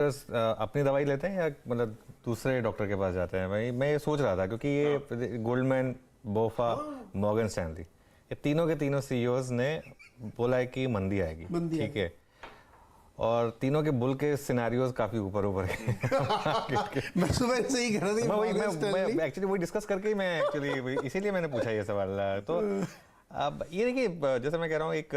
अपनी दवाई लेते हैं या मतलब दूसरे डॉक्टर के पास जाते हैं? मैं ये सोच रहा था क्योंकि ये गोल्डमैन, बोफा, मॉर्गन स्टैनली, ये तीनों के तीनों सीईओज ने बोला है कि मंदी आएगी, ठीक है, और तीनों के बुल के सिनेरियोज काफी ऊपर ऊपर है। मैं सुबह से ही कर रही मैं एक्चुअली वही डिस्कस करके ही मैं एक्चुअली इसीलिए मैंने पूछा ये सवाल। तो अब ये देखिए, जैसे मैं कह रहा हूँ, एक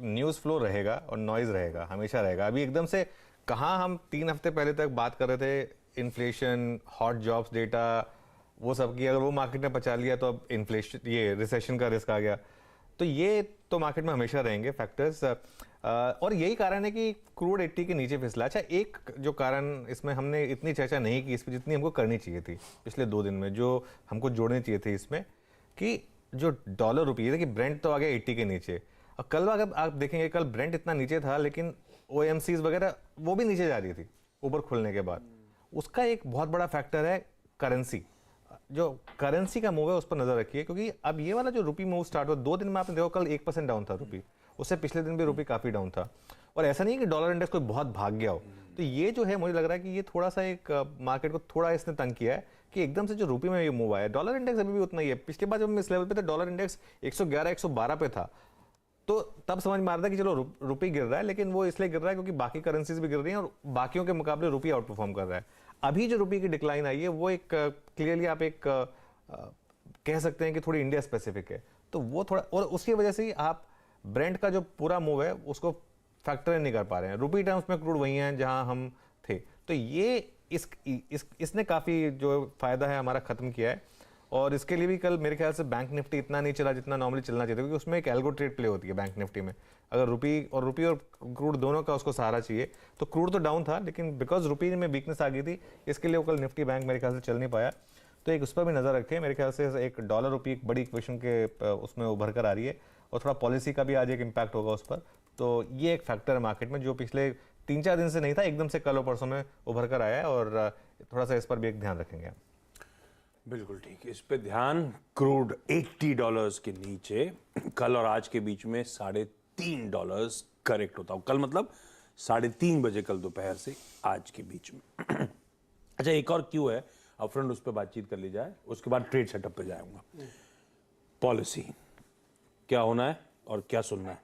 न्यूज़ फ्लो रहेगा और नॉइज रहेगा, हमेशा रहेगा। अभी एकदम से कहाँ हम 3 हफ्ते पहले तक बात कर रहे थे इन्फ्लेशन, हॉट जॉब्स डेटा, वो सब की, अगर वो मार्केट ने पचा लिया तो अब इन्फ्लेशन, ये रिसेशन का रिस्क आ गया। तो ये तो मार्केट में हमेशा रहेंगे फैक्टर्स, और यही कारण है कि क्रूड 80 के नीचे फिसला। अच्छा, एक जो कारण इसमें हमने इतनी चर्चा नहीं की इस पर जितनी हमको करनी चाहिए थी पिछले 2 दिन में, जो हमको जोड़नी चाहिए थी इसमें, कि जो डॉलर रुपये, देखिए ब्रेंट तो आ गया 80 के नीचे, और कल अगर आप देखेंगे, कल ब्रेंट इतना नीचे था लेकिन OMCs वगैरह वो भी नीचे जा रही थी ऊपर खुलने के बाद। उसका एक बहुत बड़ा फैक्टर है करेंसी। जो करेंसी का मूव है उस पर नजर रखिए, क्योंकि अब ये वाला जो रुपी मूव स्टार्ट हुआ 2 दिन में, आपने देखो कल 1% डाउन था रुपी, उससे पिछले दिन भी रुपी काफी डाउन था, और ऐसा नहीं कि डॉलर इंडेक्स कोई बहुत भाग गया हो। तो ये जो है, मुझे लग रहा है कि ये थोड़ा सा एक मार्केट को थोड़ा इसने तंग किया है कि एकदम से जो रुपी में ये मूव आया। डॉलर इंडेक्स अभी भी उतना ही है। पिछली बार जब हम इस लेवल पे थे, डॉलर इंडेक्स 111 112 पे था, तो तब समझ में आ रहा था कि चलो रुपी गिर रहा है, लेकिन वो इसलिए गिर रहा है क्योंकि बाकी करेंसीज भी गिर रही हैं और बाकियों के मुकाबले रुपी आउट परफॉर्म कर रहा है। अभी जो रुपी की डिक्लाइन आई है वो एक क्लियरली आप एक कह सकते हैं कि थोड़ी इंडिया स्पेसिफिक है, तो वो थोड़ा, और उसकी वजह से ही आप ब्रेंट का जो पूरा मूव है उसको फैक्टर नहीं कर पा रहे हैं। रुपी टर्म्स में क्रूड वही हैं जहां हम थे, तो ये इसने काफी जो फायदा है हमारा खत्म किया है। और इसके लिए भी कल मेरे ख्याल से बैंक निफ्टी इतना नहीं चला जितना नॉर्मली चलना चाहिए था, क्योंकि उसमें एक एल्गो ट्रेड प्ले होती है बैंक निफ्टी में। अगर रुपी और क्रूड दोनों का उसको सहारा चाहिए, तो क्रूड तो डाउन था लेकिन बिकॉज रुपी में वीकनेस आ गई थी, इसके लिए वो कल निफ्टी बैंक मेरे ख्याल से चल नहीं पाया। तो एक उस पर भी नजर रखें। मेरे ख्याल से एक डॉलर रुपी एक बड़ी इक्वेशन के उसमें उभर कर आ रही है, और थोड़ा पॉलिसी का भी आज एक इम्पैक्ट होगा उस पर। तो ये एक फैक्टर है मार्केट में जो पिछले 3-4 दिन से नहीं था, एकदम से कल और परसों में उभर कर आया है, और थोड़ा सा इस पर भी एक ध्यान रखेंगे। बिल्कुल ठीक, इस पे ध्यान। क्रूड $80 के नीचे, कल और आज के बीच में $3.5 करेक्ट होता हूं। कल मतलब 3:30 बजे, कल दोपहर से आज के बीच में। अच्छा, एक और क्यों है, अपफ्रंट उस पर बातचीत कर ली जाए, उसके बाद ट्रेड सेटअप पे जाऊंगा। पॉलिसी क्या होना है और क्या सुनना है?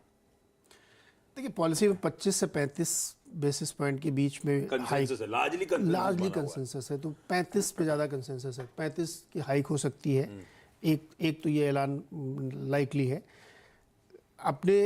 देखिए, पॉलिसी में 25 से 35 बेसिस पॉइंट के बीच में कंसेंसस है, लार्जली कंसेंसस है, तो 35 पे ज़्यादा कंसेंसस है। 35 की हाइक हो सकती है। एक तो ये ऐलान लाइकली है। अपने